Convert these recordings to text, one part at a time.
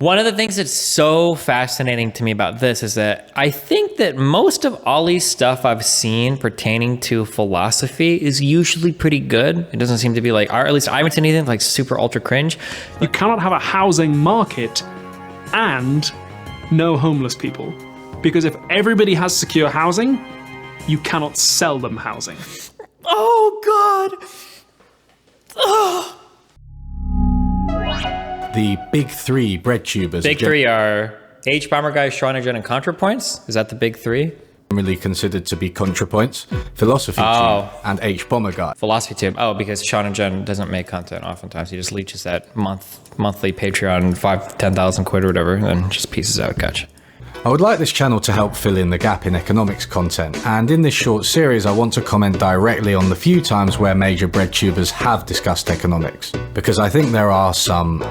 One of the things that's so fascinating to me about this is that I think that most of Ollie's stuff I've seen pertaining to philosophy is usually pretty good. It doesn't seem to be like, or at least I haven't seen anything like super ultra cringe. You cannot have a housing market and no homeless people. Because if everybody has secure housing, you cannot sell them housing. Oh, God. Oh. The big three Breadtubers. Big three are H, Bomber Guy, Shronagen, and ContraPoints. Is that the big three? Generally considered to be ContraPoints, Philosophy Tube, and H Bomber Guy. Philosophy Tube. Oh, because Shronagen doesn't make content oftentimes. He just leeches that monthly Patreon, 10,000 quid or whatever, and just pieces out. Gotcha. I would like this channel to help fill in the gap in economics content, and in this short series I want to comment directly on the few times where major Breadtubers have discussed economics, because I think there are some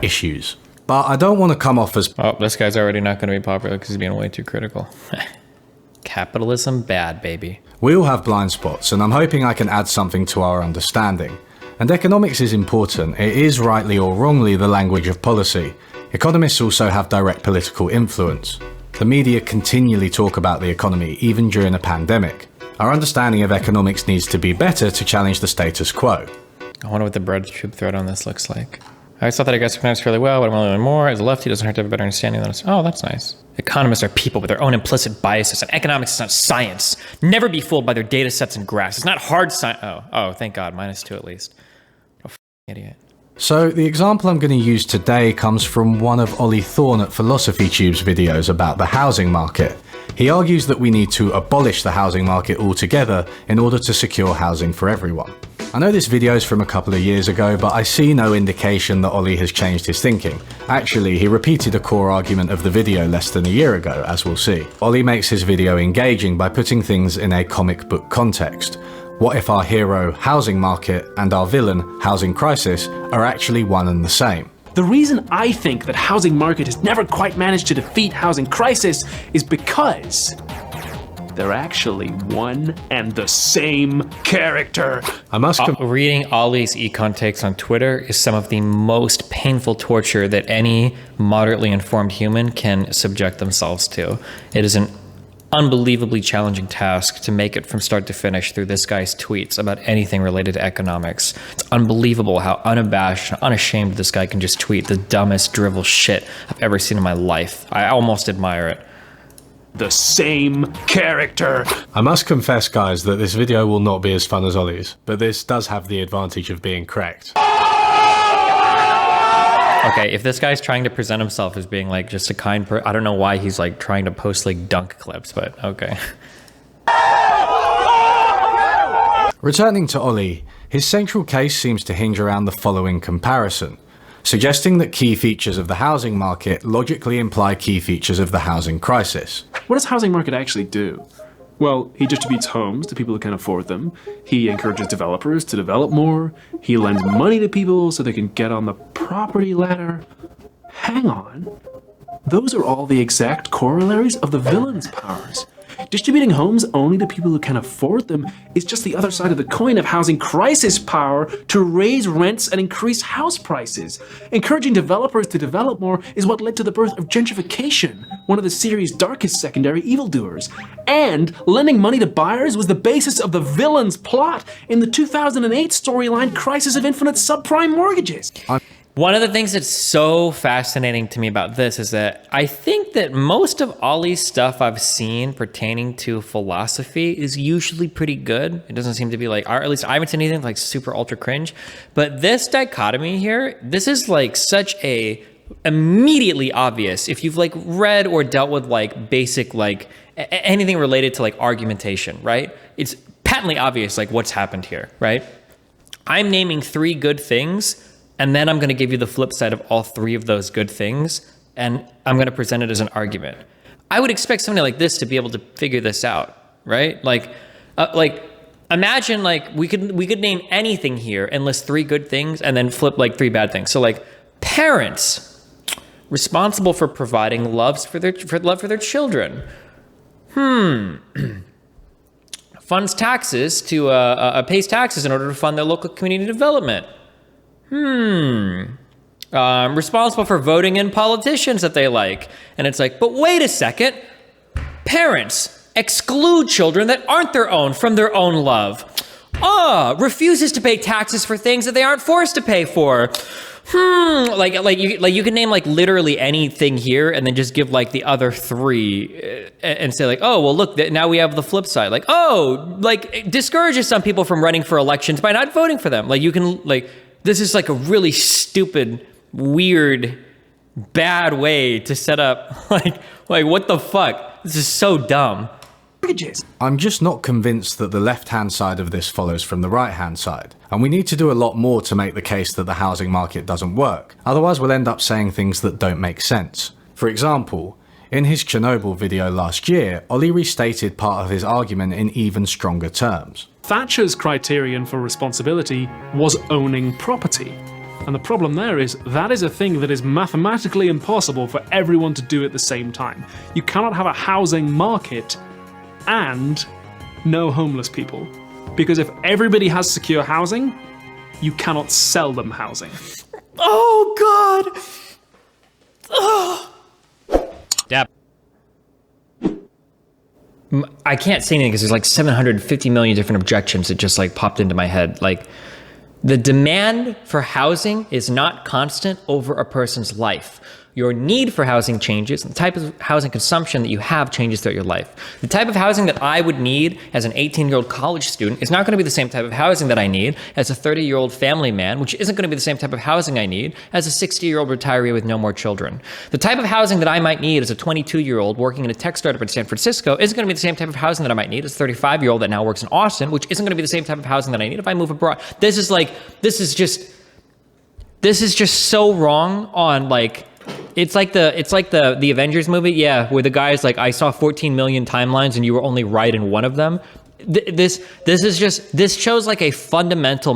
issues. But I don't want to come off as... Oh, this guy's already not going to be popular because he's being way too critical. Capitalism bad, baby. We all have blind spots, and I'm hoping I can add something to our understanding. And economics is important. It is, rightly or wrongly, the language of policy. Economists also have direct political influence. The media continually talk about the economy, even during a pandemic. Our understanding of economics needs to be better to challenge the status quo. I wonder what the Breadtube thread on this looks like. I always thought that I guessed economics fairly well, but I'm learning more. As a lefty, it doesn't hurt to have a better understanding than us. Oh, that's nice. Economists are people with their own implicit biases, and economics is not science. Never be fooled by their data sets and graphs. It's not hard science. Oh, thank God. -2 at least. What a idiot. So the example I'm going to use today comes from one of Ollie Thorne at Philosophy Tube's videos about the housing market. He argues that we need to abolish the housing market altogether in order to secure housing for everyone. I know this video is from a couple of years ago, but I see no indication that Ollie has changed his thinking. Actually, he repeated a core argument of the video less than a year ago, as we'll see. Ollie makes his video engaging by putting things in a comic book context. What if our hero, housing market, and our villain, housing crisis, are actually one and the same? The reason I think that housing market has never quite managed to defeat housing crisis is because they're actually one and the same character. I must reading Ollie's econ takes on Twitter is some of the most painful torture that any moderately informed human can subject themselves to. It is an unbelievably challenging task to make it from start to finish through this guy's tweets about anything related to economics. It's unbelievable how unabashed and unashamed this guy can just tweet the dumbest drivel shit I've ever seen in my life. I almost admire it. The same character. I must confess, guys, that this video will not be as fun as Ollie's, but this does have the advantage of being correct. Okay, if this guy's trying to present himself as being like just a kind person, I don't know why he's like trying to post like dunk clips, but okay. Returning to Ollie, his central case seems to hinge around the following comparison, suggesting that key features of the housing market logically imply key features of the housing crisis. What does housing market actually do? Well, he distributes homes to people who can afford them. He encourages developers to develop more. He lends money to people so they can get on the property ladder. Hang on. Those are all the exact corollaries of the villain's powers. Distributing homes only to people who can afford them is just the other side of the coin of housing crisis power to raise rents and increase house prices. Encouraging developers to develop more is what led to the birth of gentrification, one of the series' darkest secondary evildoers. And lending money to buyers was the basis of the villain's plot in the 2008 storyline Crisis of Infinite Subprime Mortgages. One of the things that's so fascinating to me about this is that I think that most of Ollie's stuff I've seen pertaining to philosophy is usually pretty good. It doesn't seem to be like, or at least I haven't seen anything like super ultra cringe. But this dichotomy here, this is like such a immediately obvious, if you've like read or dealt with like basic like anything related to like argumentation, right? It's patently obvious like what's happened here, right? I'm naming 3 good things, and then I'm going to give you the flip side of all 3 of those good things, and I'm going to present it as an argument. I would expect somebody like this to be able to figure this out, right? Like imagine like we could name anything here and list 3 good things and then flip like 3 bad things. So like parents responsible for providing love for their children. Funds taxes to pays taxes in order to fund their local community development. Responsible for voting in politicians that they like. And it's like, but wait a second. Parents exclude children that aren't their own from their own love. Refuses to pay taxes for things that they aren't forced to pay for. Like you can name like literally anything here and then just give like the other three and say like, oh, well, look, now we have the flip side. Like, oh, like it discourages some people from running for elections by not voting for them. Like you can like, this is like a really stupid, weird, bad way to set up like what the fuck? This is so dumb. I'm just not convinced that the left-hand side of this follows from the right-hand side, and we need to do a lot more to make the case that the housing market doesn't work. Otherwise, we'll end up saying things that don't make sense. For example, in his Chernobyl video last year, Ollie restated part of his argument in even stronger terms. Thatcher's criterion for responsibility was owning property. And the problem there is that is a thing that is mathematically impossible for everyone to do at the same time. You cannot have a housing market and no homeless people. Because if everybody has secure housing, you cannot sell them housing. Oh, God. Oh. Dab. I can't say anything because there's like 750 million different objections that just like popped into my head. Like, the demand for housing is not constant over a person's life. Your need for housing changes, and the type of housing consumption that you have changes throughout your life. The type of housing that I would need as an 18-year-old college student is not going to be the same type of housing that I need as a 30-year-old family man, which isn't going to be the same type of housing I need as a 60-year-old retiree with no more children. The type of housing that I might need as a 22-year-old working in a tech startup in San Francisco isn't going to be the same type of housing that I might need as a 35-year-old that now works in Austin, which isn't going to be the same type of housing that I need if I move abroad. This is just so wrong on like, it's like the Avengers movie, yeah, where the guy's like, I saw 14 million timelines and you were only right in one of them. This shows like a fundamental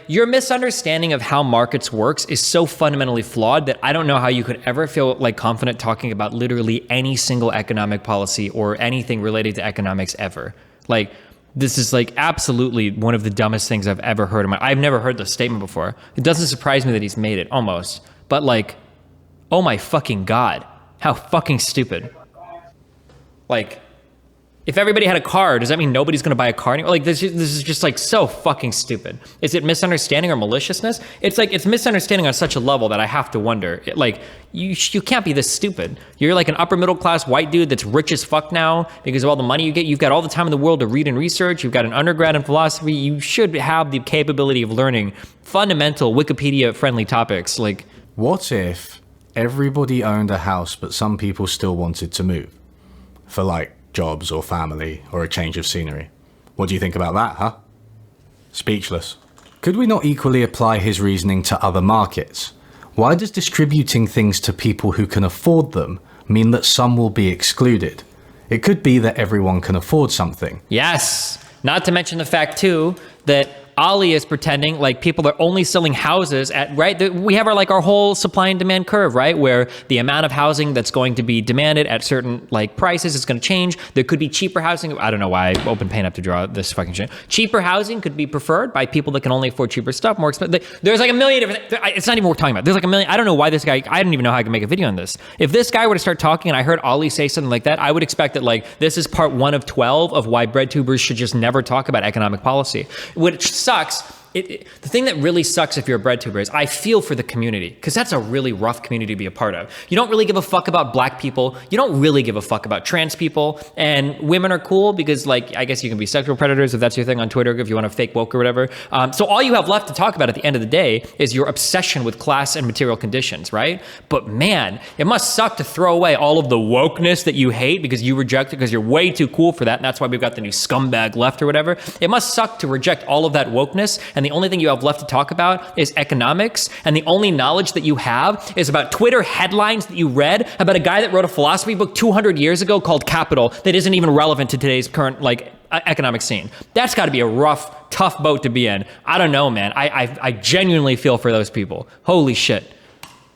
your misunderstanding of how markets works is so fundamentally flawed that I don't know how you could ever feel like confident talking about literally any single economic policy or anything related to economics ever. Like, this is like absolutely one of the dumbest things I've ever heard. I've never heard this statement before. It doesn't surprise me that he's made it, almost. But like, oh my fucking God, how fucking stupid. Like, if everybody had a car, does that mean nobody's gonna buy a car anymore? Like, this is just like so fucking stupid. Is it misunderstanding or maliciousness? It's like, it's misunderstanding on such a level that I have to wonder, like, you can't be this stupid. You're like an upper middle class white dude that's rich as fuck now because of all the money you get. You've got all the time in the world to read and research. You've got an undergrad in philosophy. You should have the capability of learning fundamental Wikipedia-friendly topics. Like, what if everybody owned a house, but some people still wanted to move? For like jobs or family or a change of scenery. What do you think about that, huh? Speechless. Could we not equally apply his reasoning to other markets? Why does distributing things to people who can afford them mean that some will be excluded? It could be that everyone can afford something. Yes, not to mention the fact too that Ollie is pretending like people are only selling houses at, right? We have our whole supply and demand curve, right? Where the amount of housing that's going to be demanded at certain like prices is going to change. There could be cheaper housing. I don't know why I opened Paint up to draw this fucking shit. Cheaper housing could be preferred by people that can only afford cheaper stuff, more expensive. There's like a million different, it's not even worth talking about. There's like a million, I don't know why this guy, I don't even know how I can make a video on this. If this guy were to start talking and I heard Ollie say something like that, I would expect that like, this is part 1 of 12 of why breadtubers should just never talk about economic policy, which sucks. The thing that really sucks if you're a breadtuber is I feel for the community, because that's a really rough community to be a part of. You don't really give a fuck about black people. You don't really give a fuck about trans people. And women are cool because, like, I guess you can be sexual predators if that's your thing on Twitter, if you want to fake woke or whatever. So all you have left to talk about at the end of the day is your obsession with class and material conditions, right? But man, it must suck to throw away all of the wokeness that you hate because you reject it because you're way too cool for that. And that's why we've got the new scumbag left or whatever. It must suck to reject all of that wokeness, and the only thing you have left to talk about is economics, and the only knowledge that you have is about Twitter headlines that you read about a guy that wrote a philosophy book 200 years ago called Capital that isn't even relevant to today's current like economic scene. That's got to be a rough, tough boat to be in. I don't know, man. I genuinely feel for those people. Holy shit.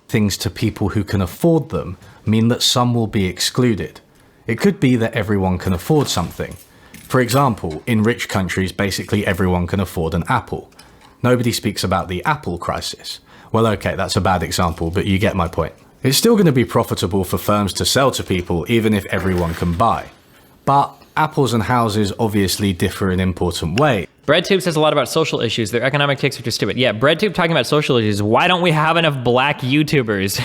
Things to people who can afford them mean that some will be excluded. It could be that everyone can afford something. For example, in rich countries, basically everyone can afford an apple. Nobody speaks about the Apple crisis. Well, okay, that's a bad example, but you get my point. It's still going to be profitable for firms to sell to people, even if everyone can buy. But apples and houses obviously differ in important ways. Breadtube says a lot about social issues. Their economic takes are just stupid. Yeah, Breadtube talking about social issues. Why don't we have enough black YouTubers?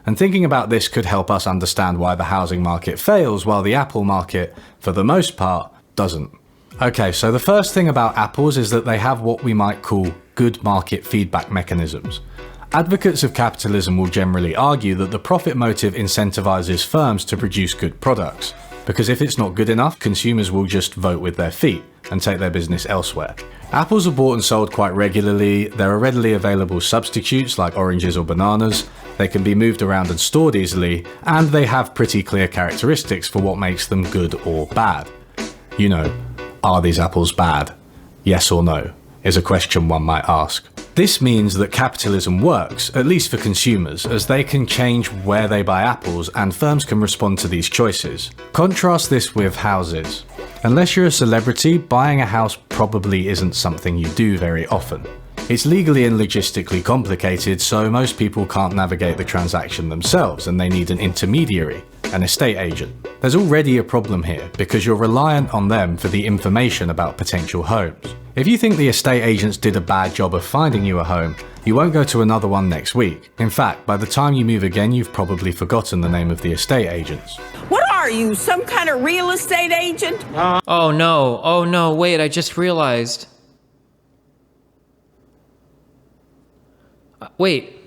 And thinking about this could help us understand why the housing market fails while the Apple market, for the most part, doesn't. Okay, so the first thing about apples is that they have what we might call good market feedback mechanisms. Advocates of capitalism will generally argue that the profit motive incentivizes firms to produce good products, because if it's not good enough, consumers will just vote with their feet and take their business elsewhere. Apples are bought and sold quite regularly, there are readily available substitutes like oranges or bananas, they can be moved around and stored easily, and they have pretty clear characteristics for what makes them good or bad. You know, are these apples bad? Yes or no, is a question one might ask. This means that capitalism works, at least for consumers, as they can change where they buy apples and firms can respond to these choices. Contrast this with houses. Unless you're a celebrity, buying a house probably isn't something you do very often. It's legally and logistically complicated, so most people can't navigate the transaction themselves and they need an intermediary, an estate agent. There's already a problem here because you're reliant on them for the information about potential homes. If you think the estate agents did a bad job of finding you a home, you won't go to another one next week. In fact, by the time you move again, you've probably forgotten the name of the estate agents. What are you, some kind of real estate agent? Oh no, wait, I just realized. Wait.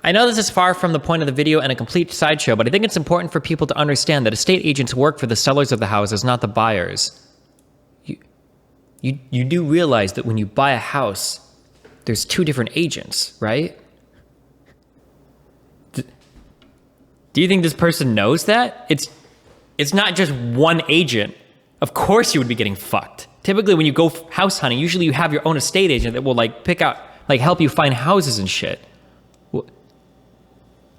I know this is far from the point of the video and a complete sideshow, but I think it's important for people to understand that estate agents work for the sellers of the houses, not the buyers. You do realize that when you buy a house, there's two different agents, right? Do you think this person knows that? It's not just one agent. Of course you would be getting fucked. Typically when you go house hunting, usually you have your own estate agent that will like pick out, like help you find houses and shit.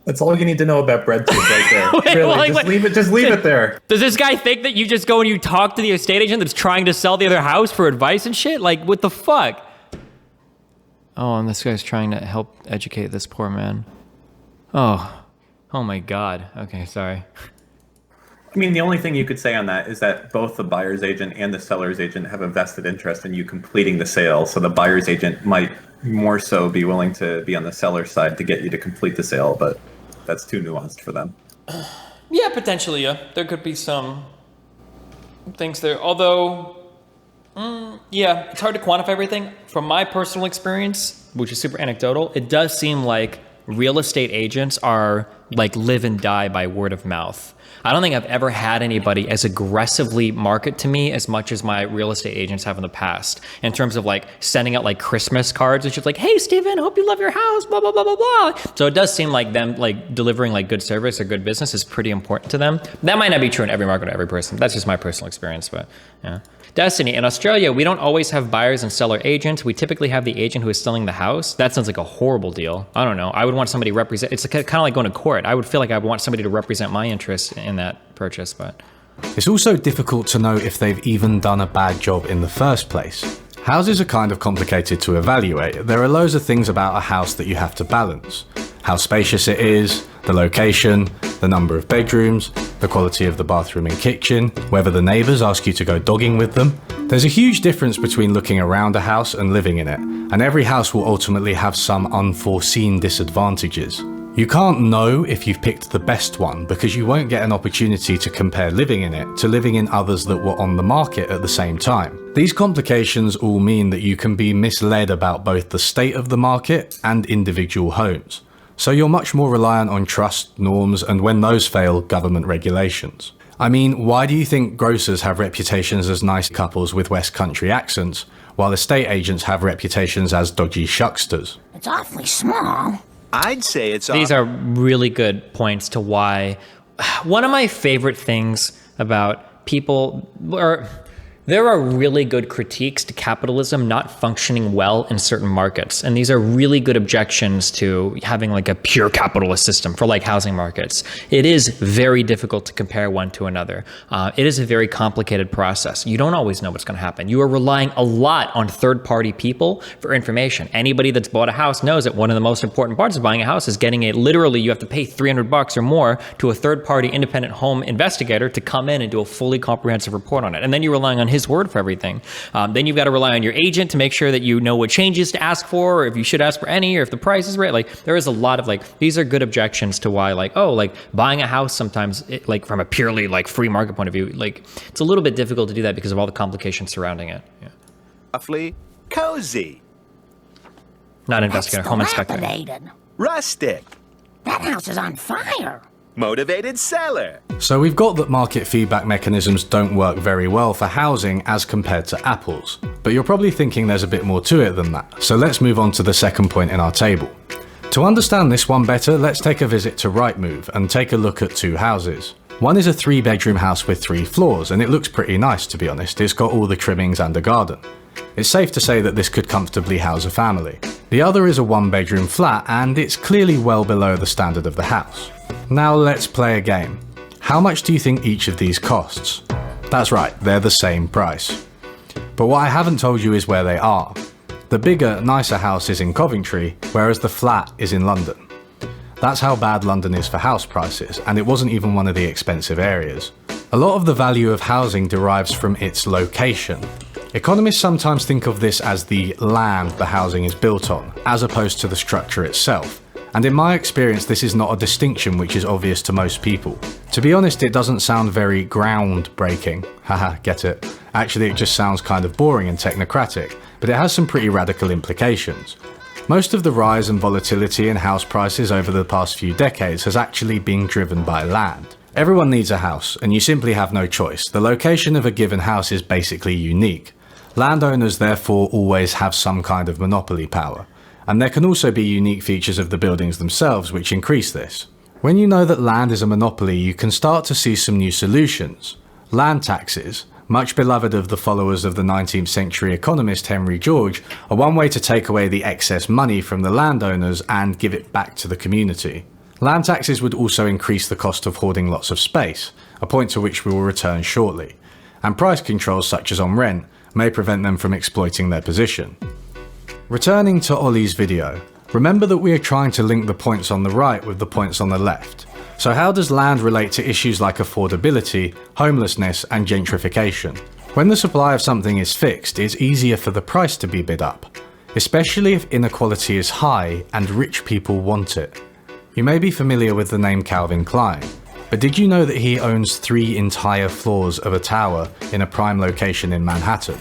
That's all you need to know about Breadtube right there. Wait, really, well, like, just leave it there. Does this guy think that you just go and you talk to the estate agent that's trying to sell the other house for advice and shit? Like, what the fuck? Oh, and this guy's trying to help educate this poor man. Oh my God. Okay, sorry. I mean, the only thing you could say on that is that both the buyer's agent and the seller's agent have a vested interest in you completing the sale. So the buyer's agent might more so be willing to be on the seller's side to get you to complete the sale, but that's too nuanced for them. Yeah, potentially, yeah. There could be some things there. Although, yeah, it's hard to quantify everything. From my personal experience, which is super anecdotal, it does seem like real estate agents are like live and die by word of mouth. I don't think I've ever had anybody as aggressively market to me as much as my real estate agents have in the past, in terms of like sending out like Christmas cards and shit like, hey, Steven, hope you love your house, blah, blah, blah, blah, blah. So it does seem like them like delivering like good service or good business is pretty important to them. That might not be true in every market or every person. That's just my personal experience, but yeah. Destiny, in Australia, we don't always have buyers and seller agents. We typically have the agent who is selling the house. That sounds like a horrible deal. I don't know. I would want somebody to represent, it's kind of like going to court. I would feel like I would want somebody to represent my interests in that purchase, but. It's also difficult to know if they've even done a bad job in the first place. Houses are kind of complicated to evaluate. There are loads of things about a house that you have to balance. How spacious it is, the location, the number of bedrooms, the quality of the bathroom and kitchen, whether the neighbours ask you to go dogging with them. There's a huge difference between looking around a house and living in it, and every house will ultimately have some unforeseen disadvantages. You can't know if you've picked the best one because you won't get an opportunity to compare living in it to living in others that were on the market at the same time. These complications all mean that you can be misled about both the state of the market and individual homes. So you're much more reliant on trust, norms, and when those fail, government regulations. I mean, why do you think grocers have reputations as nice couples with West Country accents, while estate agents have reputations as dodgy shucksters? It's awfully small. I'd say it's... These are really good points to why... One of my favorite things about people, or There are really good critiques to capitalism not functioning well in certain markets. And these are really good objections to having like a pure capitalist system for like housing markets. It is very difficult to compare one to another. It is a very complicated process. You don't always know what's going to happen. You are relying a lot on third-party people for information. Anybody that's bought a house knows that one of the most important parts of buying a house is getting it. Literally, you have to pay $300 or more to a third-party independent home investigator to come in and do a fully comprehensive report on it. And then you're relying on his word for everything. Then you've got to rely on your agent to make sure that you know what changes to ask for, or if you should ask for any, or if the price is right. Like, there is a lot of like, these are good objections to why, like, oh, like buying a house sometimes, like from a purely like free market point of view, like it's a little bit difficult to do that because of all the complications surrounding it. Yeah. Roughly cozy, Not investigator, home inspector. Dilapidated. rustic, That house is on fire. motivated seller. So we've got that market feedback mechanisms don't work very well for housing as compared to apples. But you're probably thinking there's a bit more to it than that. So let's move on to the second point in our table. To understand this one better, let's take a visit to Rightmove and take a look at two houses. One is a 3-bedroom house with 3 floors, and it looks pretty nice, to be honest. It's got all the trimmings and a garden. It's safe to say that this could comfortably house a family. The other is a 1-bedroom flat, and it's clearly well below the standard of the house. Now let's play a game. How much do you think each of these costs? That's right, they're the same price. But what I haven't told you is where they are. The bigger, nicer house is in Coventry, whereas the flat is in London. That's how bad London is for house prices, and it wasn't even one of the expensive areas. A lot of the value of housing derives from its location. Economists sometimes think of this as the land the housing is built on, as opposed to the structure itself. And in my experience, this is not a distinction which is obvious to most people. To be honest, it doesn't sound very groundbreaking. Haha, get it? Actually, it just sounds kind of boring and technocratic, but it has some pretty radical implications. Most of the rise and volatility in house prices over the past few decades has actually been driven by land. Everyone needs a house, and you simply have no choice. The location of a given house is basically unique. Landowners therefore always have some kind of monopoly power. And there can also be unique features of the buildings themselves which increase this. When you know that land is a monopoly, you can start to see some new solutions. Land taxes, much beloved of the followers of the 19th century economist Henry George, are one way to take away the excess money from the landowners and give it back to the community. Land taxes would also increase the cost of hoarding lots of space, a point to which we will return shortly. And price controls such as on rent may prevent them from exploiting their position. Returning to Ollie's video, remember that we are trying to link the points on the right with the points on the left. So how does land relate to issues like affordability, homelessness, and gentrification? When the supply of something is fixed, it's easier for the price to be bid up, especially if inequality is high and rich people want it. You may be familiar with the name Calvin Klein, but did you know that he owns 3 entire floors of a tower in a prime location in Manhattan?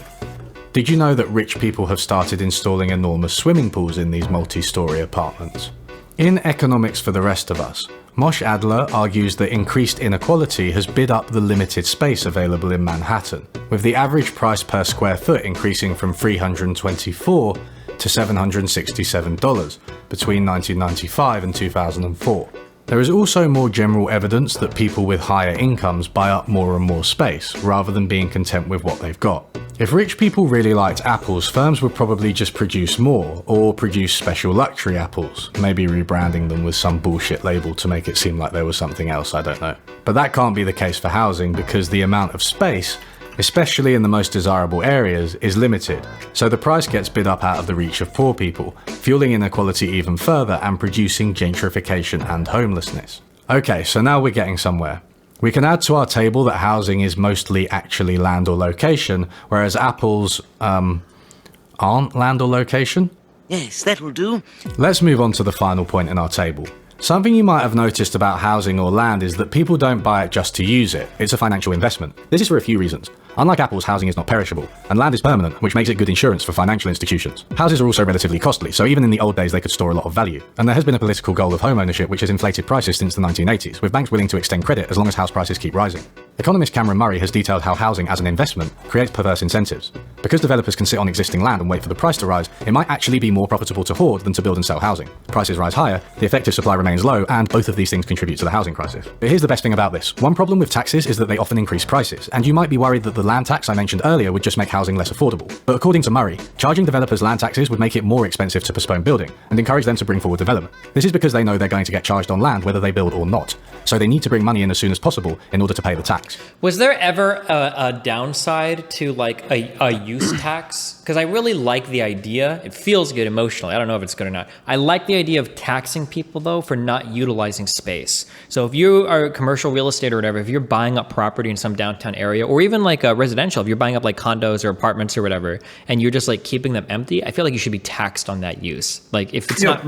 Did you know that rich people have started installing enormous swimming pools in these multi-story apartments? In Economics for the Rest of Us, Moshe Adler argues that increased inequality has bid up the limited space available in Manhattan, with the average price per square foot increasing from $324 to $767 between 1995 and 2004. There is also more general evidence that people with higher incomes buy up more and more space, rather than being content with what they've got. If rich people really liked apples, firms would probably just produce more, or produce special luxury apples, maybe rebranding them with some bullshit label to make it seem like there was something else, I don't know. But that can't be the case for housing because the amount of space, especially in the most desirable areas, is limited, so the price gets bid up out of the reach of poor people, fueling inequality even further and producing gentrification and homelessness. Okay, so now we're getting somewhere. We can add to our table that housing is mostly actually land or location, whereas apples, aren't land or location? Yes, that will do. Let's move on to the final point in our table. Something you might have noticed about housing or land is that people don't buy it just to use it. It's a financial investment. This is for a few reasons. Unlike apples, housing is not perishable, and land is permanent, which makes it good insurance for financial institutions. Houses are also relatively costly, so even in the old days they could store a lot of value. And there has been a political goal of home ownership which has inflated prices since the 1980s, with banks willing to extend credit as long as house prices keep rising. Economist Cameron Murray has detailed how housing as an investment creates perverse incentives. Because developers can sit on existing land and wait for the price to rise, it might actually be more profitable to hoard than to build and sell housing. Prices rise higher, the effective supply remains low, and both of these things contribute to the housing crisis. But here's the best thing about this. One problem with taxes is that they often increase prices, and you might be worried that the land tax I mentioned earlier would just make housing less affordable. But according to Murray, charging developers land taxes would make it more expensive to postpone building and encourage them to bring forward development. This is because they know they're going to get charged on land whether they build or not. So they need to bring money in as soon as possible in order to pay the tax. Was there ever a downside to like a use tax? Because I really like the idea. It feels good emotionally. I don't know if it's good or not. I like the idea of taxing people though for not utilizing space. So if you are commercial real estate or whatever, if you're buying up property in some downtown area, or even like a residential, if you're buying up like condos or apartments or whatever, and you're just like keeping them empty, I feel like you should be taxed on that use. Like if it's not.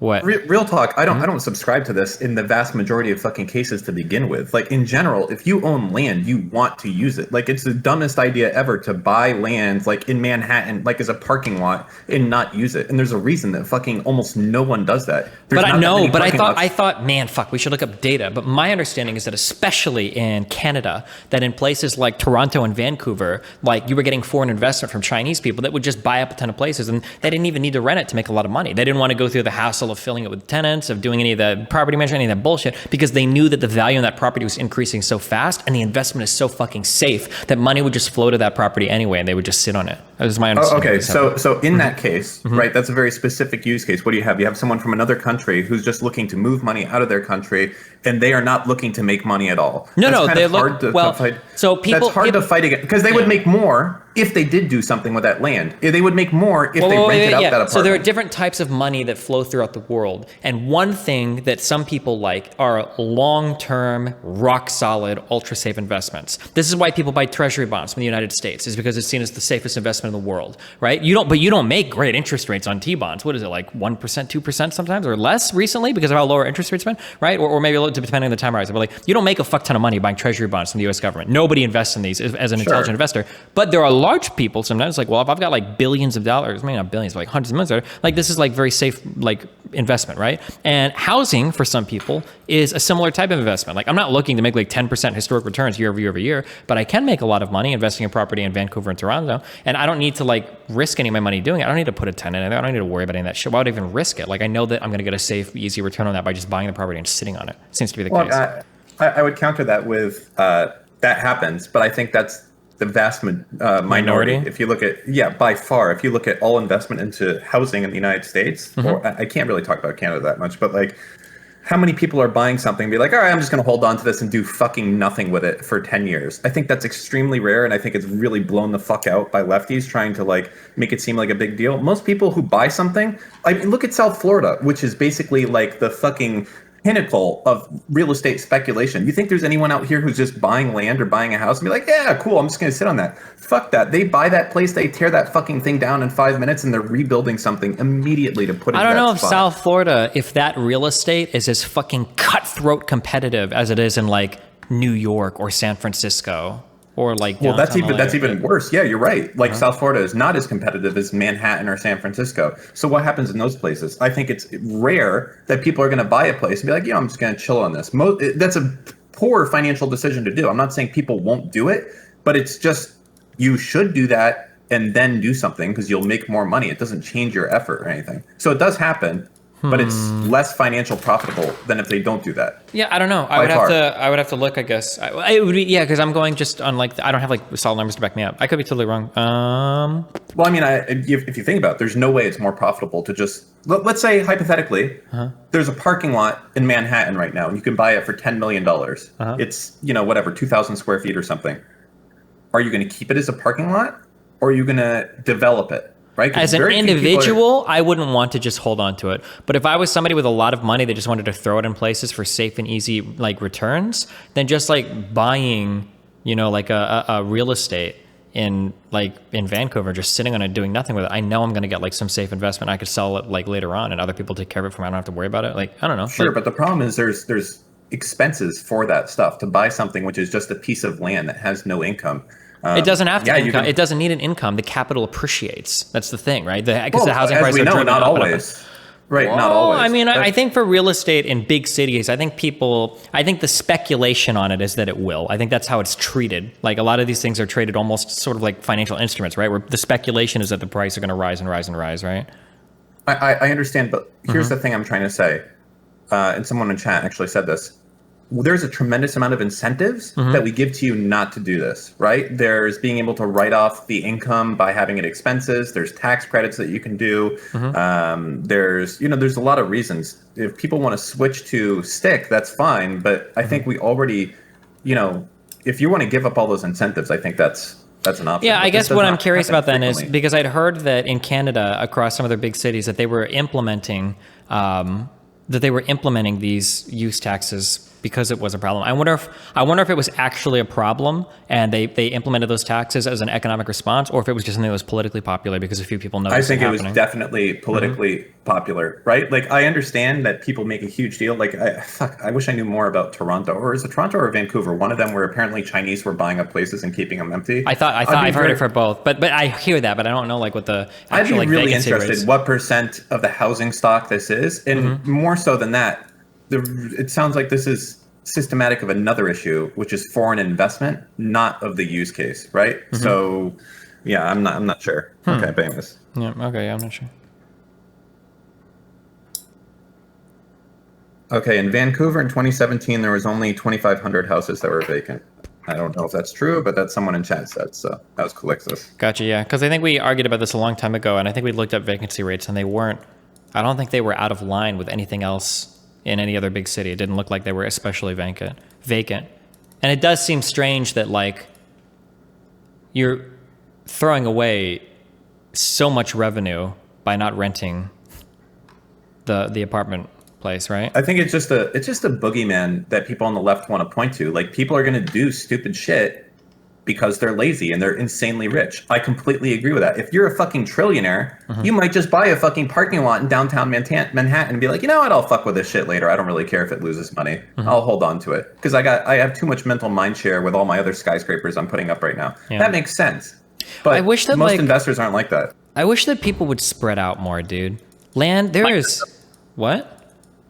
What? Real talk, I don't subscribe to this in the vast majority of fucking cases to begin with. Like in general, if you own land, you want to use it. Like it's the dumbest idea ever to buy land like in Manhattan, like as a parking lot and not use it. And there's a reason that fucking almost no one does that. But I thought, man, fuck, we should look up data. But my understanding is that especially in Canada, that in places like Toronto and Vancouver, like you were getting foreign investment from Chinese people that would just buy up a ton of places and they didn't even need to rent it to make a lot of money. They didn't want to go through the hassle of filling it with tenants, of doing any of the property management, any of that bullshit, because they knew that the value in that property was increasing so fast and the investment is so fucking safe that money would just flow to that property anyway and they would just sit on it. That was my understanding. Okay, so in that case, right, that's a very specific use case. What do you have? You have someone from another country who's just looking to move money out of their country and they are not looking to make money at all. No, they look, so people, that's hard to fight against because they would make more if they did do something with that land. They would make more if they rented out that apartment. So there are different types of money that flow throughout the world. And one thing that some people like are long-term, rock-solid, ultra-safe investments. This is why people buy treasury bonds from the United States, is because it's seen as the safest investment in the world, right? You don't make great interest rates on T-bonds. What is it, like 1%, 2% sometimes, or less recently because of how lower interest rates been, right? Or maybe a little depending on the time horizon. But like, you don't make a fuck ton of money buying treasury bonds from the U.S. government. Nobody invests in these as an intelligent investor. But there are large people sometimes like, well, if I've got like billions of dollars, maybe not billions, but like hundreds of millions, like this is like very safe, like investment, right? And housing for some people is a similar type of investment. Like I'm not looking to make like 10% historic returns year over year, but I can make a lot of money investing in property in Vancouver and Toronto. And I don't need to like risk any of my money doing it. I don't need to put a tenant in there. I don't need to worry about any of that shit. Why would I even risk it? Like I know that I'm going to get a safe, easy return on that by just buying the property and sitting on it. Seems to be the case. I would counter that with that happens, but I think that's the vast minority. If you look at, by far, if you look at all investment into housing in the United States, or I can't really talk about Canada that much, but like how many people are buying something and be like, all right, I'm just going to hold on to this and do fucking nothing with it for 10 years. I think that's extremely rare. And I think it's really blown the fuck out by lefties trying to like make it seem like a big deal. Most people who buy something, I mean, look at South Florida, which is basically like the fucking pinnacle of real estate speculation. You think there's anyone out here who's just buying land or buying a house and be like, yeah, cool, I'm just going to sit on that? Fuck that. They buy that place, they tear that fucking thing down in 5 minutes, and they're rebuilding something immediately to put it in that spot. I don't know if South Florida, if that real estate is as fucking cutthroat competitive as it is in like New York or San Francisco. Or like that's even worse. Yeah, you're right. Like South Florida is not as competitive as Manhattan or San Francisco. So what happens in those places? I think it's rare that people are going to buy a place and be like, yeah, I'm just going to chill on this. That's a poor financial decision to do. I'm not saying people won't do it, but it's just you should do that and then do something because you'll make more money. It doesn't change your effort or anything. So it does happen. But it's less financial profitable than if they don't do that. Yeah, I don't know. I would have to look, I guess. It would be, because I'm going just on like, I don't have like solid numbers to back me up. I could be totally wrong. Well, I mean, if you think about it, there's no way it's more profitable to just, let's say hypothetically, there's a parking lot in Manhattan right now and you can buy it for $10 million. It's, whatever, 2,000 square feet or something. Are you going to keep it as a parking lot or are you going to develop it? Right? As an individual, I wouldn't want to just hold on to it. But if I was somebody with a lot of money that just wanted to throw it in places for safe and easy like returns, then just like buying, like a real estate in Vancouver, just sitting on it, doing nothing with it, I know I'm going to get like some safe investment. I could sell it like later on and other people take care of it for me. I don't have to worry about it. Like, I don't know. Sure, but the problem is there's expenses for that stuff to buy something which is just a piece of land that has no income. It doesn't have to income. It doesn't need an income. The capital appreciates. That's the thing, right? Because the housing prices are driven not up always. Right, not always. I mean, I think for real estate in big cities, I think the speculation on it is that it will. I think that's how it's treated. Like a lot of these things are traded almost sort of like financial instruments, right? Where the speculation is that the price are going to rise and rise and rise, right? I understand, but here's the thing I'm trying to say. And someone in chat actually said this. there's a tremendous amount of incentives that we give to you not to do this, right? There's being able to write off the income by having it expenses. There's tax credits that you can do. There's a lot of reasons. If people want to switch to stick, that's fine. But I think we already, if you want to give up all those incentives, I think that's an option. Yeah, But I guess this does what I'm not curious happen about then is frequently. because I'd heard that in Canada, across some of their big cities, that they were implementing these use taxes because it was a problem. I wonder if it was actually a problem and they implemented those taxes as an economic response, or if it was just something that was politically popular because a few people noticed. I think it was happening. definitely politically popular, right? Like, I understand that people make a huge deal. Like, I wish I knew more about Toronto, or is it Toronto or Vancouver? One of them where apparently Chinese were buying up places and keeping them empty. I've heard it for both, but I hear that, but I don't know like what the I'd be actual really vacancy interested rates. what percent of the housing stock this is, and more so than that, it sounds like this is systematic of another issue, which is foreign investment, not of the use case, right? So, yeah, I'm not sure. Okay, but anyways. Yeah, okay, I'm not sure. Okay, in Vancouver in 2017, there was only 2,500 houses that were vacant. I don't know if that's true, but that's someone in chat said, so that was Calixtus. Gotcha, yeah, because I think we argued about this a long time ago, and I think we looked up vacancy rates, and I don't think they were out of line with anything else in any other big city. It didn't look like they were especially vacant. And it does seem strange that like you're throwing away so much revenue by not renting the apartment place, right? I think it's just a boogeyman that people on the left want to point to. Like, people are going to do stupid shit because they're lazy and they're insanely rich. I completely agree with that. If you're a fucking trillionaire, you might just buy a fucking parking lot in downtown Manhattan and be like, you know what, I'll fuck with this shit later. I don't really care if it loses money. I'll hold on to it because I have too much mental mind share with all my other skyscrapers I'm putting up right now. Yeah. That makes sense. But I wish that, most like- investors aren't like that. I wish that people would spread out more, dude. Land, there is... What?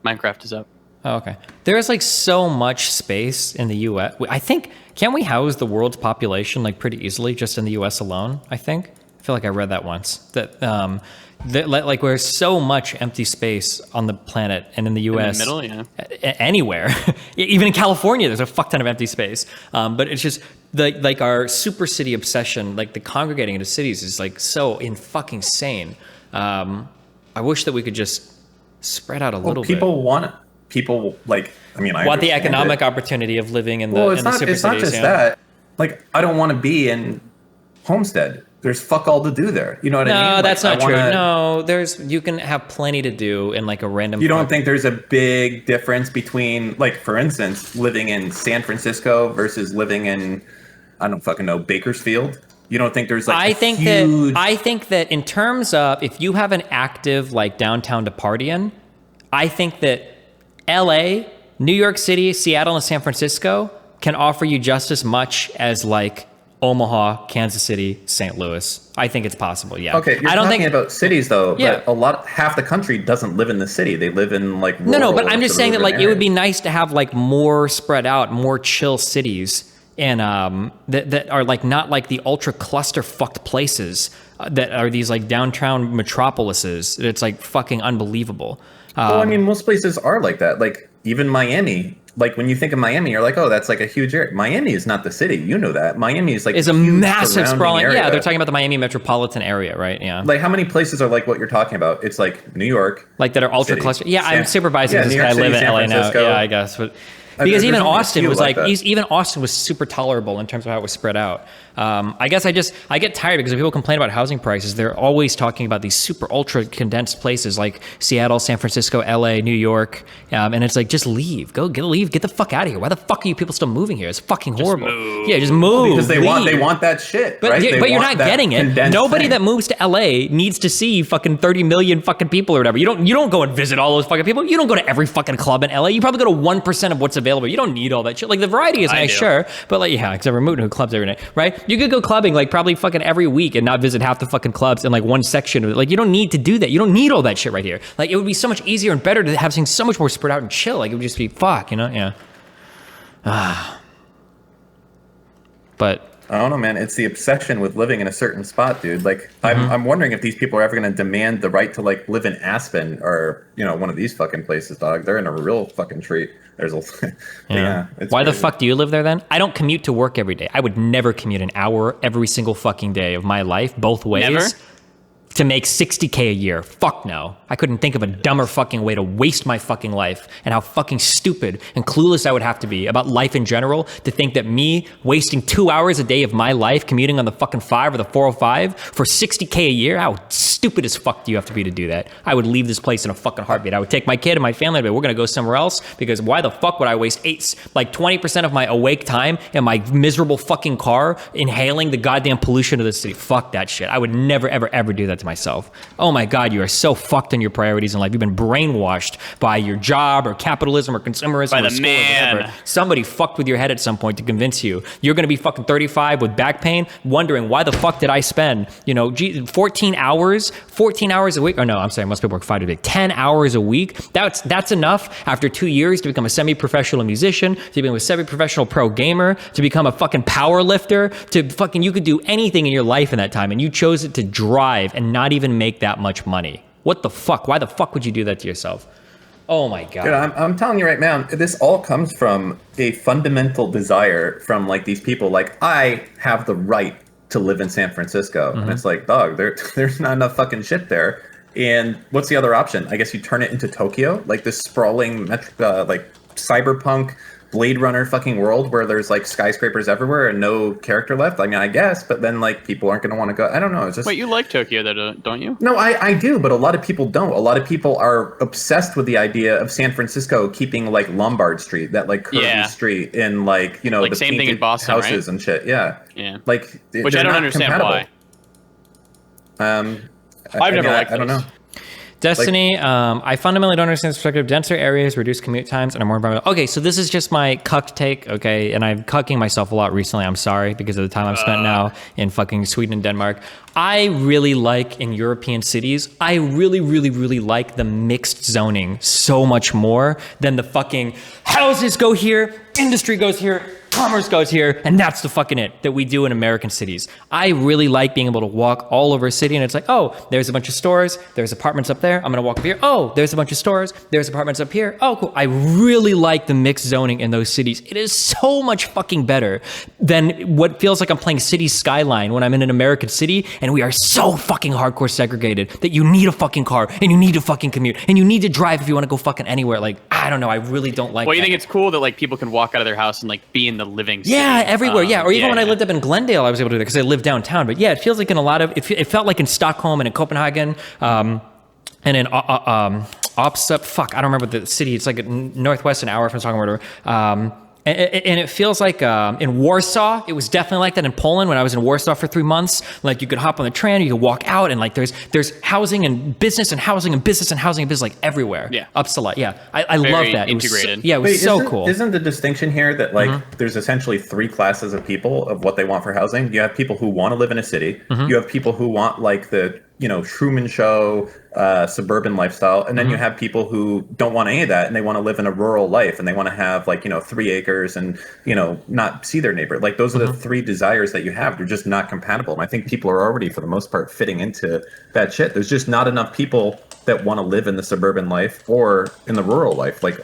Minecraft is up. Oh, okay. There is like so much space in the U.S. I think, can't we house the world's population like pretty easily just in the U.S. alone? I think. I feel like I read that once. That like there's so much empty space on the planet and in the U.S. In the middle, yeah. Anywhere, even in California, there's a fuck ton of empty space. But it's just like our super city obsession, like the congregating into cities, is like so fucking sane. I wish that we could just spread out a little bit. People like, I mean, I Want the understand economic it. opportunity of living in the Well, in it's the not. super It's not cities, just yeah. that. Like, I don't want to be in Homestead. There's fuck all to do there. You know what I mean? No, Like, that's I not true. wanna- No, you can have plenty to do in like a random. You don't think there's a big difference between, like, for instance, living in San Francisco versus living in, I don't fucking know, Bakersfield? You don't think there's like I think huge... that in terms of if you have an active like downtown to party in, I think that LA, New York City, Seattle, and San Francisco can offer you just as much as like Omaha, Kansas City, St. Louis. I think it's possible. Yeah. Okay, you're I don't talking think about cities though, Yeah. but half the country doesn't live in the city. They live in like No, rural but I'm just saying that like suburban it would be areas. nice to have like more spread out, more chill cities, and that are like not like the ultra cluster fucked places that are these like downtown metropolises. It's like fucking unbelievable. Well, I mean, most places are like that. Like even Miami. Like when you think of Miami, you're like, oh, that's like a huge area. Miami is not the city. You know that. Miami is like It's a huge massive surrounding sprawling. area. Yeah, they're talking about the Miami metropolitan area, right? Yeah. Like how many places are like what you're talking about? It's like New York. Like that are ultra City. cluster. Yeah, I'm San- super biased yeah, because New this York guy City, live in San LA now. Francisco. Yeah, I guess. But mean, because there's even only a Austin few was like like, that. even Austin was super tolerable in terms of how it was spread out. I guess I get tired because when people complain about housing prices, they're always talking about these super ultra condensed places like Seattle, San Francisco, LA, New York, and it's like just leave, get the fuck out of here. Why the fuck are you people still moving here? It's fucking horrible. Yeah, just move. Because they leave. want that shit, But, right? They but you're want not that getting it. condensed Nobody thing. that moves to LA needs to see fucking 30 million fucking people or whatever. You don't go and visit all those fucking people. You don't go to every fucking club in LA. You probably go to 1% of what's available. You don't need all that shit. Like the variety is nice, sure, but like yeah, except we're moving to clubs every night, right? You could go clubbing like probably fucking every week and not visit half the fucking clubs in like one section of it. Like you don't need to do that. You don't need all that shit right here. Like it would be so much easier and better to have things so much more spread out and chill. Like it would just be fuck, you know? Yeah. But I don't know, man. It's the obsession with living in a certain spot, dude. Like, I'm wondering if these people are ever going to demand the right to like live in Aspen or one of these fucking places, dog. They're in a real fucking treat. There's a yeah. It's Why the crazy. fuck do you live there then? I don't commute to work every day. I would never commute an hour every single fucking day of my life, both ways. Never? To make $60K a year. Fuck no. I couldn't think of a dumber fucking way to waste my fucking life and how fucking stupid and clueless I would have to be about life in general to think that me wasting 2 hours a day of my life commuting on the fucking 5 or the 405 for $60K a year. How stupid as fuck do you have to be to do that? I would leave this place in a fucking heartbeat. I would take my kid and my family and be, we're gonna go somewhere else because why the fuck would I waste 20% of my awake time in my miserable fucking car inhaling the goddamn pollution of the city? Fuck that shit. I would never, ever, ever do that to myself. Oh my God, you are so fucked in your priorities in life. You've been brainwashed by your job or capitalism or consumerism By or the school or man. whatever. Somebody fucked with your head at some point to convince you. You're gonna be fucking 35 with back pain, wondering why the fuck did I spend, 14 hours a week? Or no, I'm sorry, most people work 5 days a week. 10 hours a week. That's enough after 2 years to become a semi-professional musician, to become a semi-professional pro gamer, to become a fucking power lifter, you could do anything in your life in that time, and you chose it to drive and not even make that much money. What the fuck? Why the fuck would you do that to yourself? Oh my God. Dude, I'm telling you right now, this all comes from a fundamental desire from like these people. Like, I have the right to live in San Francisco, and it's like, dog, there's not enough fucking shit there. And what's the other option? I guess you turn it into Tokyo, like this sprawling, like cyberpunk Blade Runner fucking world where there's like skyscrapers everywhere and no character left. I mean, I guess, but then like people aren't going to want to go. I don't know. It's just Wait, you like Tokyo though, don't you? no, I do, but a lot of people don't. A lot of people are obsessed with the idea of San Francisco keeping like Lombard Street, that like curvy Yeah. street, and like Like the same thing in painted Boston, houses right? and shit. Yeah, Yeah. like Which they're I don't not understand compatible. why. I've never liked I don't those. know. Destiny, I fundamentally don't understand this perspective. Denser areas reduce commute times and are more environmental. Okay, so this is just my cucked take, okay? And I'm cucking myself a lot recently. I'm sorry because of the time I've spent now in fucking Sweden and Denmark. I really like in European cities, I really, really, really like the mixed zoning so much more than the fucking houses go here, industry goes here, commerce goes here, and that's the fucking it that we do in American cities. I really like being able to walk all over a city and it's like, oh, there's a bunch of stores, there's apartments up there, I'm gonna walk up here, oh, there's a bunch of stores, there's apartments up here, oh, cool. I really like the mixed zoning in those cities. It is so much fucking better than what feels like I'm playing City Skyline when I'm in an American city and we are so fucking hardcore segregated that you need a fucking car and you need to fucking commute and you need to drive if you wanna go fucking anywhere. Like, I don't know, I really don't like Well, you that. think it's cool that like people can walk out of their house and like be in the living city. Yeah, everywhere. Yeah, or even when I yeah. lived up in Glendale, I was able to do that because I lived downtown. But yeah, it feels like in a lot of it felt like in Stockholm and in Copenhagen, and in fuck, I don't remember the city. It's like northwest an hour from Stockholm or whatever. And it feels like in Warsaw, it was definitely like that in Poland when I was in Warsaw for 3 months. Like you could hop on the train, you could walk out, and like there's housing and business and housing and business and housing and business like everywhere. Yeah. Uppsala. Yeah, I love Very that. integrated. It was so isn't, cool. Isn't the distinction here that like there's essentially 3 classes of people of what they want for housing? You have people who want to live in a city. You have people who want like the Truman Show suburban lifestyle, and then you have people who don't want any of that and they want to live in a rural life and they want to have like 3 acres and not see their neighbor. Like those are the 3 desires that you have. They're just not compatible, and I think people are already for the most part fitting into that shit. There's just not enough people that want to live in the suburban life or in the rural life. Like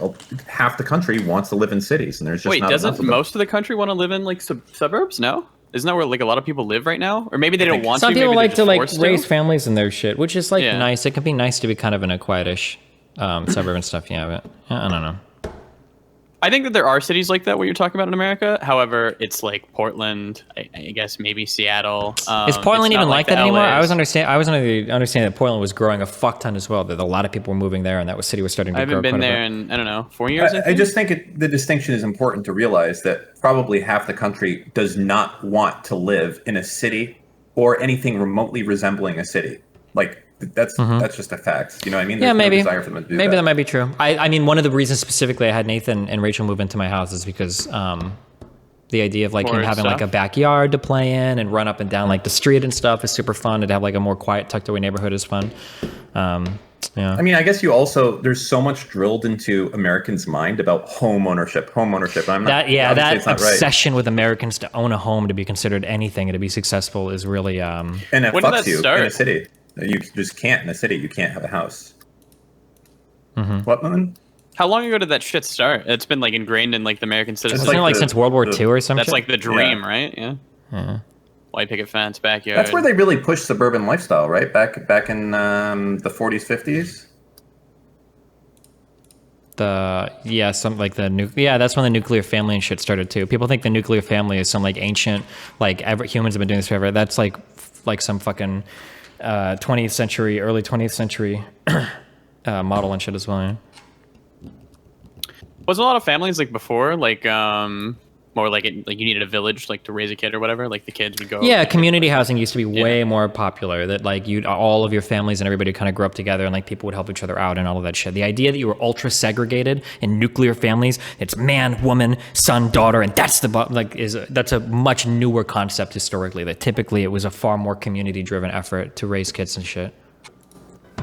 half the country wants to live in cities, and there's just Wait, not enough doesn't of them. most of the country want to live in like suburbs? No, isn't that where like a lot of people live right now? Or maybe they don't want Some to. people maybe like to they're like just raise forced families in their shit, which is like Yeah. nice. It can be nice to be kind of in a quietish suburb and stuff. Yeah, but I don't know. I think that there are cities like that what you're talking about in America. However, it's like Portland, I guess maybe Seattle. Is Portland it's not even like that the anymore? LAs. I was under the understanding that Portland was growing a fuck ton as well. That a lot of people were moving there, and that city was starting to I grow. haven't been quite a there bit. in, I don't know, 4 years. I just think the distinction is important to realize that probably half the country does not want to live in a city or anything remotely resembling a city. Like that's just a fact. You know what I mean? Yeah, There's no maybe. desire for them to do Maybe that might be true. I mean, one of the reasons specifically I had Nathan and Rachel move into my house is because the idea of like him More having like a stuff? backyard to play in and run up and down like the street and stuff is super fun. And to have like a more quiet, tucked away neighborhood is fun. Yeah. I mean, I guess there's so much drilled into Americans' mind about home ownership. I'm not That obviously it's not right. obsession with Americans to own a home to be considered anything and to be successful is really And it When did fucks that you start? in a city. You just can't in a city. You can't have a house. What, man? How long ago did that shit start? It's been like ingrained in like the American citizens. Isn't it like the- since World War II or something? That's like the dream, Yeah. right? Yeah. White picket fence, backyard. That's where they really pushed suburban lifestyle, right? Back in the 40s, 50s. That's when the nuclear family and shit started too. People think the nuclear family is some like ancient, like humans have been doing this forever. That's like some fucking 20th century, early 20th century model and shit as well. Yeah. Was a lot of families like before, like more like you needed a village like to raise a kid or whatever, like the kids would go. Yeah, community housing used to be way more popular. That like all of your families and everybody kind of grew up together, and like people would help each other out and all of that shit. The idea that you were ultra segregated in nuclear families, it's man, woman, son, daughter, and that's that's a much newer concept historically. That typically it was a far more community driven effort to raise kids and shit.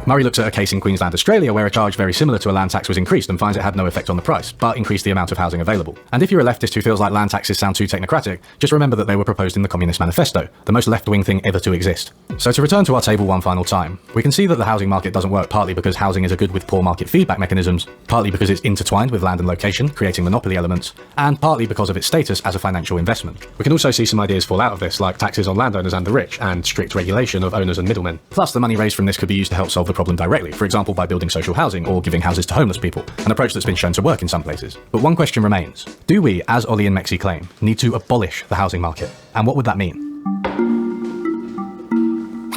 Murray looks at a case in Queensland, Australia, where a charge very similar to a land tax was increased and finds it had no effect on the price, but increased the amount of housing available. And if you're a leftist who feels like land taxes sound too technocratic, just remember that they were proposed in the Communist Manifesto, the most left-wing thing ever to exist. So to return to our table one final time, we can see that the housing market doesn't work partly because housing is a good with poor market feedback mechanisms, partly because it's intertwined with land and location, creating monopoly elements, and partly because of its status as a financial investment. We can also see some ideas fall out of this, like taxes on landowners and the rich, and strict regulation of owners and middlemen. Plus, the money raised from this could be used to help solve the problem directly, for example by building social housing or giving houses to homeless people, an approach that's been shown to work in some places. But one question remains. Do we, as Ollie and Mexi claim, need to abolish the housing market? And what would that mean?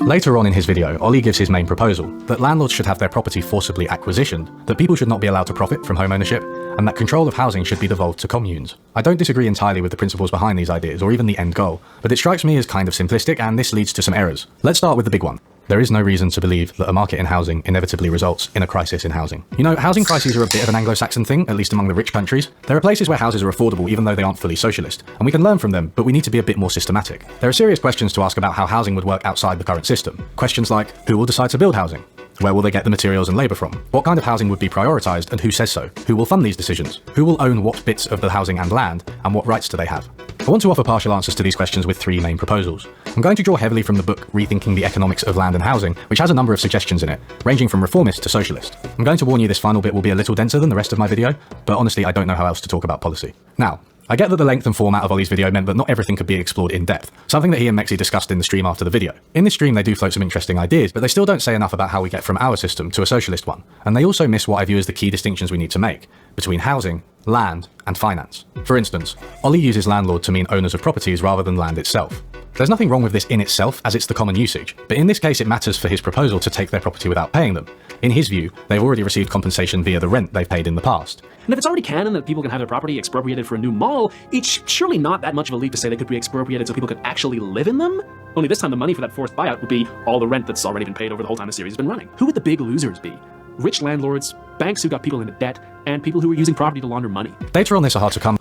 Later on in his video, Ollie gives his main proposal, that landlords should have their property forcibly acquisitioned, that people should not be allowed to profit from home ownership, and that control of housing should be devolved to communes. I don't disagree entirely with the principles behind these ideas, or even the end goal, but it strikes me as kind of simplistic, and this leads to some errors. Let's start with the big one. There is no reason to believe that a market in housing inevitably results in a crisis in housing. You know, housing crises are a bit of an Anglo-Saxon thing, at least among the rich countries. There are places where houses are affordable even though they aren't fully socialist, and we can learn from them, but we need to be a bit more systematic. There are serious questions to ask about how housing would work outside the current system. Questions like, who will decide to build housing? Where will they get the materials and labour from? What kind of housing would be prioritised and who says so? Who will fund these decisions? Who will own what bits of the housing and land, and what rights do they have? I want to offer partial answers to these questions with three main proposals. I'm going to draw heavily from the book Rethinking the Economics of Land and Housing, which has a number of suggestions in it, ranging from reformist to socialist. I'm going to warn you this final bit will be a little denser than the rest of my video, but honestly I don't know how else to talk about policy. Now, I get that the length and format of Ollie's video meant that not everything could be explored in depth, something that he and Mexi discussed in the stream after the video. In this stream they do float some interesting ideas, but they still don't say enough about how we get from our system to a socialist one, and they also miss what I view as the key distinctions we need to make between housing, land, and finance. For instance, Ollie uses landlord to mean owners of properties rather than land itself. There's nothing wrong with this in itself, as it's the common usage, but in this case it matters for his proposal to take their property without paying them. In his view, they've already received compensation via the rent they've paid in the past. And if it's already canon that people can have their property expropriated for a new mall, it's surely not that much of a leap to say they could be expropriated so people could actually live in them? Only this time the money for that forced buyout would be all the rent that's already been paid over the whole time the series has been running. Who would the big losers be? Rich landlords, banks who got people into debt, and people who were using property to launder money. Data on this are hard to come.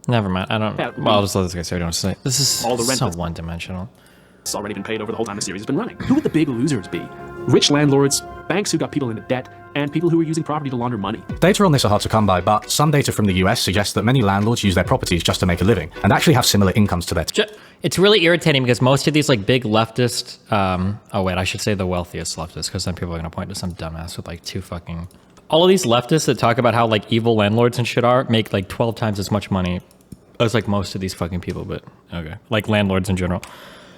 Never mind. I don't. Yeah, Well, I'll just let this guy say what he wants to say. This is all the rent so that's- one-dimensional. It's already been paid over the whole time the series has been running. Who would the big losers be? Rich landlords, banks who got people into debt, and people who were using property to launder money. Data on this are hard to come by, but some data from the US suggests that many landlords use their properties just to make a living, and actually have similar incomes to their It's really irritating because most of these like big leftist, oh wait, I should say the wealthiest leftists, because then people are gonna point to some dumbass with like all of these leftists that talk about how like evil landlords and shit make like 12 times as much money as like most of these fucking people, but okay, like landlords in general.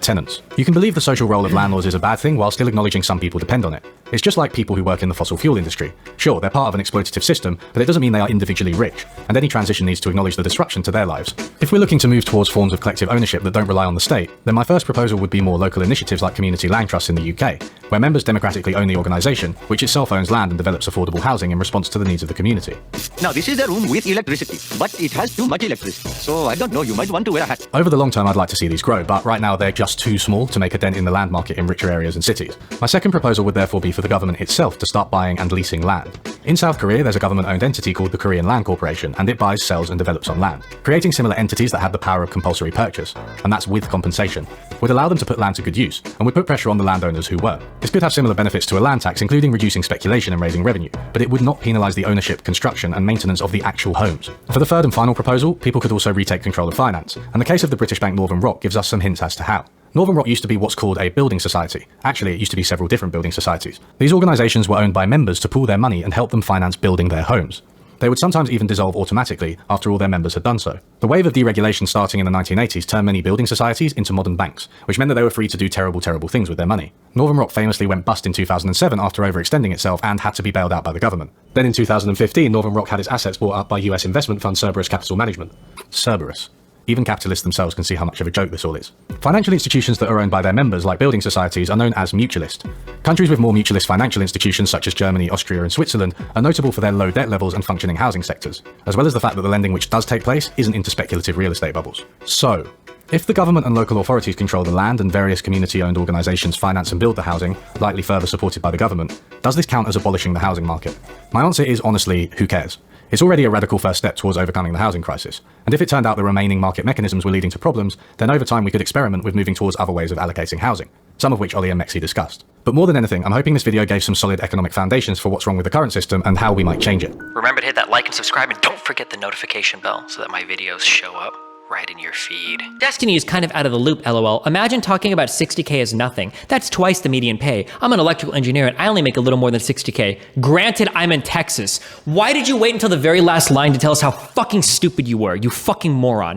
tenants. You can believe the social role of landlords is a bad thing while still acknowledging some people depend on it. It's just like people who work in the fossil fuel industry. Sure, they're part of an exploitative system, but it doesn't mean they are individually rich, and any transition needs to acknowledge the disruption to their lives. If we're looking to move towards forms of collective ownership that don't rely on the state, then my first proposal would be more local initiatives like community land trusts in the UK, where members democratically own the organisation, which itself owns land and develops affordable housing in response to the needs of the community. Now, this is a room with electricity, but it has too much electricity. So, I don't know, you might want to wear a hat. Over the long term, I'd like to see these grow, but right now they're just too small to make a dent in the land market in richer areas and cities. My second proposal would therefore be for the government itself to start buying and leasing land. In South Korea, there's a government-owned entity called the Korean Land Corporation, and it buys, sells, and develops on land. Creating similar entities that have the power of compulsory purchase, and that's with compensation, would allow them to put land to good use, and would put pressure on the landowners who were. This could have similar benefits to a land tax, including reducing speculation and raising revenue, but it would not penalise the ownership, construction, and maintenance of the actual homes. For the third and final proposal, people could also retake control of finance, and the case of the British bank Northern Rock gives us some hints as to how. Northern Rock used to be what's called a building society. Actually, it used to be several different building societies. These organisations were owned by members to pool their money and help them finance building their homes. They would sometimes even dissolve automatically after all their members had done so. The wave of deregulation starting in the 1980s turned many building societies into modern banks, which meant that they were free to do terrible, terrible things with their money. Northern Rock famously went bust in 2007 after overextending itself and had to be bailed out by the government. Then in 2015, Northern Rock had its assets bought up by US investment fund Cerberus Capital Management. Cerberus. Even capitalists themselves can see how much of a joke this all is. Financial institutions that are owned by their members, like building societies, are known as mutualist. Countries with more mutualist financial institutions, such as Germany, Austria, and Switzerland, are notable for their low debt levels and functioning housing sectors, as well as the fact that the lending which does take place isn't into speculative real estate bubbles. So, if the government and local authorities control the land and various community-owned organisations finance and build the housing, likely further supported by the government, does this count as abolishing the housing market? My answer is honestly, who cares? It's already a radical first step towards overcoming the housing crisis, and if it turned out the remaining market mechanisms were leading to problems, then over time we could experiment with moving towards other ways of allocating housing, some of which Ollie and Mexi discussed. But more than anything, I'm hoping this video gave some solid economic foundations for what's wrong with the current system and how we might change it. Remember to hit that like and subscribe, and don't forget the notification bell so that my videos show up right in your feed. Destiny is kind of out of the loop, lol. Imagine talking about 60K as nothing. That's twice the median pay. I'm an electrical engineer and I only make a little more than 60K. Granted, I'm in Texas. Why did you wait until the very last line to tell us how fucking stupid you were, you fucking moron?